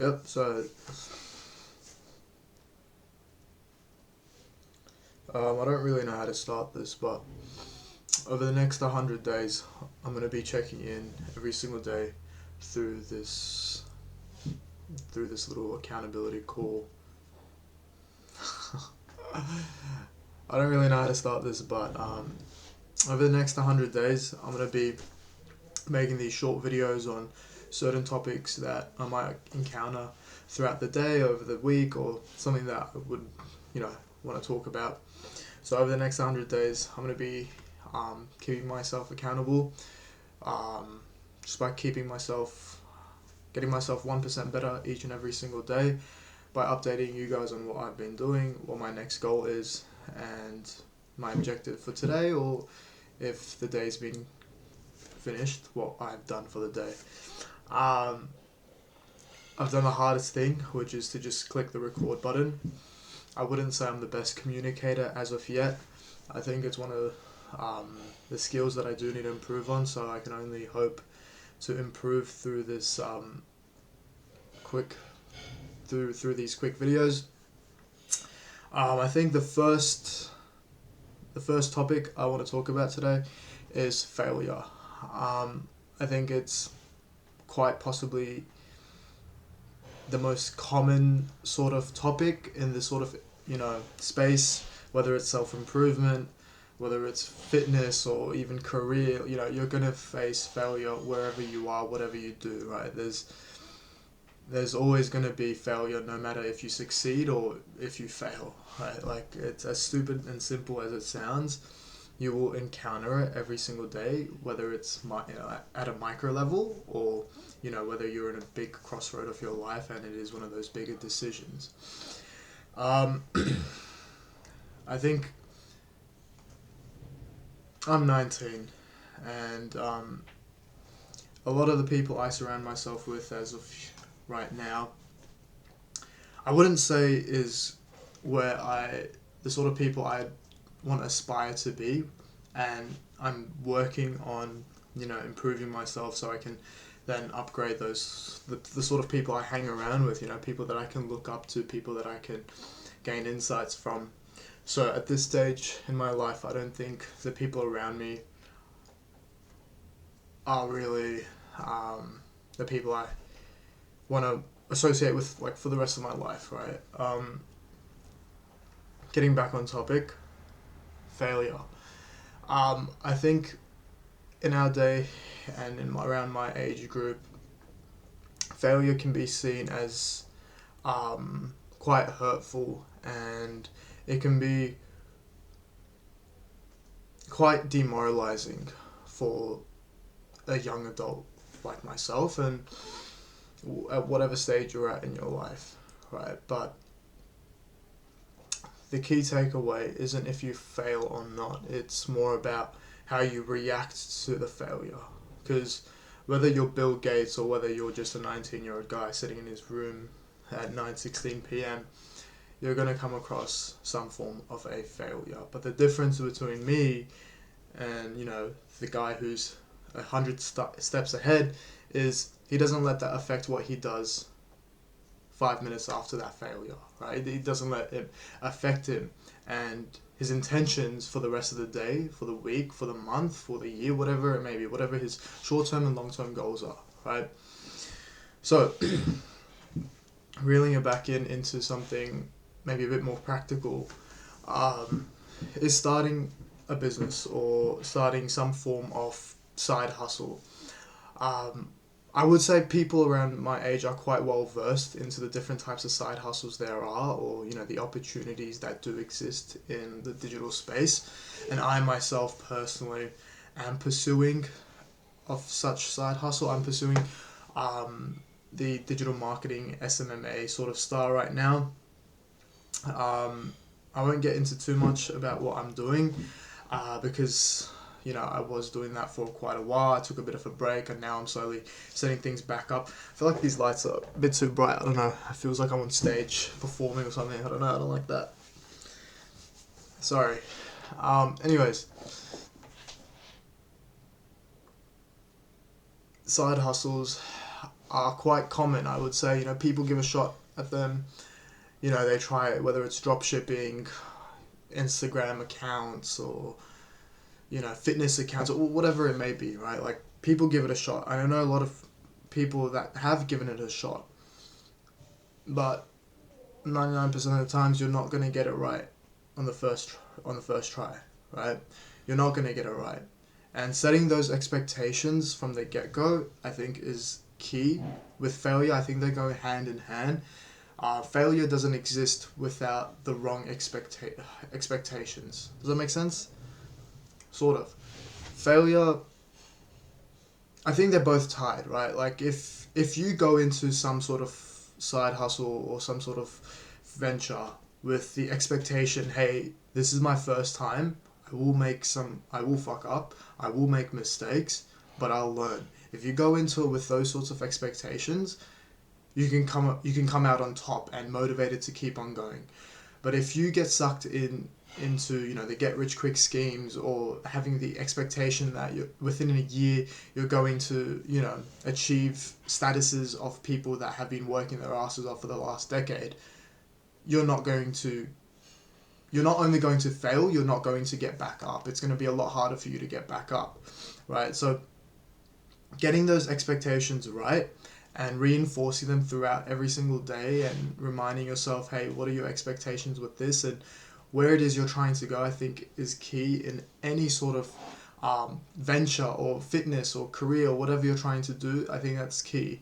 Yep, so I don't really know how to start this, but over the next 100 days, I'm going to be checking in every single day through this through this little accountability call. I don't really know how to start this, but over the next 100 days, I'm going to be making these short videos on certain topics that I might encounter throughout the day, over the week, or something that I would, want to talk about. So over the next 100 days, I'm going to be keeping myself accountable, just by getting myself 1% better each and every single day, by updating you guys on what I've been doing, what my next goal is, and my objective for today, or if the day's been finished, what I've done for the day. I've done the hardest thing, which is to just click the record button. I wouldn't say I'm the best communicator as of yet. I think it's one of the skills that I do need to improve on, so I can only hope to improve through this through these quick videos. I think the first topic I want to talk about today is failure. I think it's quite possibly the most common sort of topic in this sort of space, whether it's self-improvement, whether it's fitness, or even career. You're gonna face failure wherever you are, whatever you do, right? There's always gonna be failure, no matter if you succeed or if you fail, right? Like, it's as stupid and simple as it sounds. You will encounter it every single day, whether it's at a micro level, or whether you're in a big crossroad of your life and it is one of those bigger decisions. I think I'm 19, and a lot of the people I surround myself with as of right now, I wouldn't say is the sort of people I want to aspire to be, and I'm working on improving myself so I can then upgrade the sort of people I hang around with, people that I can look up to, people that I can gain insights from. So at this stage in my life, I don't think the people around me are really the people I want to associate with, like, for the rest of my life, right? Getting back on topic, failure. I think in our day and around my age group, failure can be seen as quite hurtful, and it can be quite demoralizing for a young adult like myself, and at whatever stage you're at in your life, right? But the key takeaway isn't if you fail or not, it's more about how you react to the failure. Because whether you're Bill Gates or whether you're just a 19-year-old guy sitting in his room at 9:16 p.m., you're going to come across some form of a failure. But the difference between me and the guy who's 100 steps ahead is he doesn't let that affect what he does 5 minutes after that failure, right? He doesn't let it affect him and his intentions for the rest of the day, for the week, for the month, for the year, whatever it may be, whatever his short-term and long-term goals are, right? So reeling it back into something maybe a bit more practical, is starting a business or starting some form of side hustle. I would say people around my age are quite well versed into the different types of side hustles there are, or the opportunities that do exist in the digital space. And I myself personally am pursuing of such side hustle. I'm pursuing the digital marketing SMMA sort of style right now. I won't get into too much about what I'm doing, because I was doing that for quite a while. I took a bit of a break, and now I'm slowly setting things back up. I feel like these lights are a bit too bright. I don't know. It feels like I'm on stage performing or something. I don't know. I don't like that. Sorry. Anyways, side hustles. are quite common, I would say. People give a shot at them. They try it, whether it's drop shipping, Instagram accounts, or fitness accounts, or whatever it may be, right? Like, people give it a shot. I know a lot of people that have given it a shot, but 99% of the times you're not going to get it right on the first try, right? You're not going to get it right. And setting those expectations from the get-go, I think, is key. With failure, I think they go hand in hand. Failure doesn't exist without the wrong expectations. Does that make sense? Sort of. Failure, I think they're both tied, right? Like, if you go into some sort of side hustle or some sort of venture with the expectation, hey, this is my first time, I will fuck up, I will make mistakes, but I'll learn. If you go into it with those sorts of expectations, you can come out on top and motivated to keep on going. But if you get sucked into the get rich quick schemes, or having the expectation that within a year you're going to achieve statuses of people that have been working their asses off for the last decade, you're not only going to fail, you're not going to get back up. It's going to be a lot harder for you to get back up, right? So getting those expectations right and reinforcing them throughout every single day, and reminding yourself, hey, what are your expectations with this, and where it is you're trying to go, I think is key in any sort of venture or fitness or career or whatever you're trying to do. I think that's key.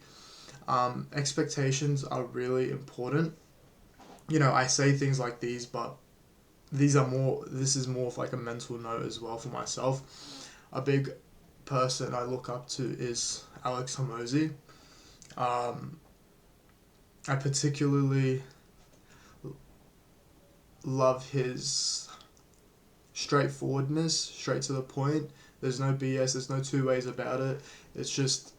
Expectations are really important. I say things like these, but this is more of like a mental note as well for myself. A big person I look up to is Alex Hormozi. I particularly love his straightforwardness, straight to the point. There's no BS, there's no two ways about it. It's just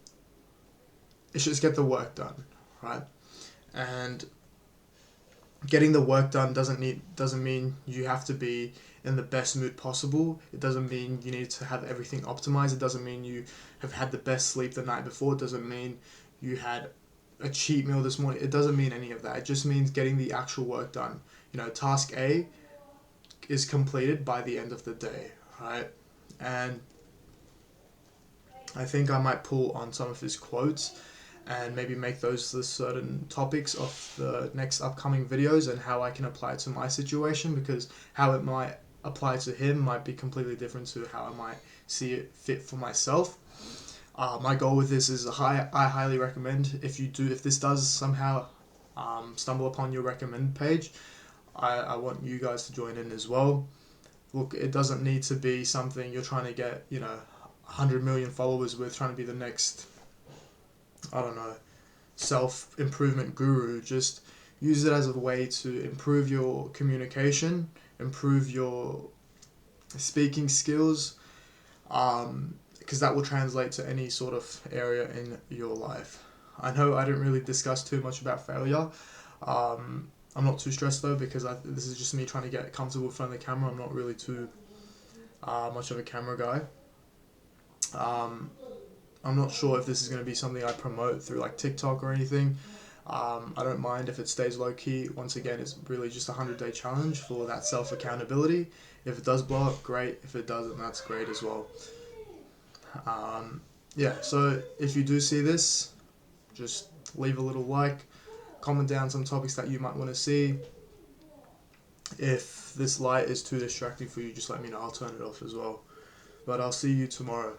get the work done, right? And getting the work done doesn't mean you have to be in the best mood possible. It doesn't mean you need to have everything optimized. It doesn't mean you have had the best sleep the night before. It doesn't mean you had a cheat meal this morning. It doesn't mean any of that. It just means getting the actual work done. Task A is completed by the end of the day, right? And I think I might pull on some of his quotes and maybe make those the certain topics of the next upcoming videos, and how I can apply it to my situation, because how it might apply to him might be completely different to how I might see it fit for myself. My goal with this is I highly recommend, if this does somehow stumble upon your recommend page, I want you guys to join in as well. Look, it doesn't need to be something you're trying to get 100 million followers with, trying to be the next, I don't know, self-improvement guru. Just use it as a way to improve your communication, improve your speaking skills, because that will translate to any sort of area in your life. I know I didn't really discuss too much about failure. I'm not too stressed though, because this is just me trying to get comfortable in front of the camera. I'm not really too much of a camera guy. I'm not sure if this is going to be something I promote through like TikTok or anything. I don't mind if it stays low key. Once again, it's really just a 100-day challenge for that self accountability. If it does blow up, great. If it doesn't, that's great as well. So if you do see this, just leave a little like, comment down some topics that you might want to see. If this light is too distracting for you, just let me know. I'll turn it off as well. But I'll see you tomorrow.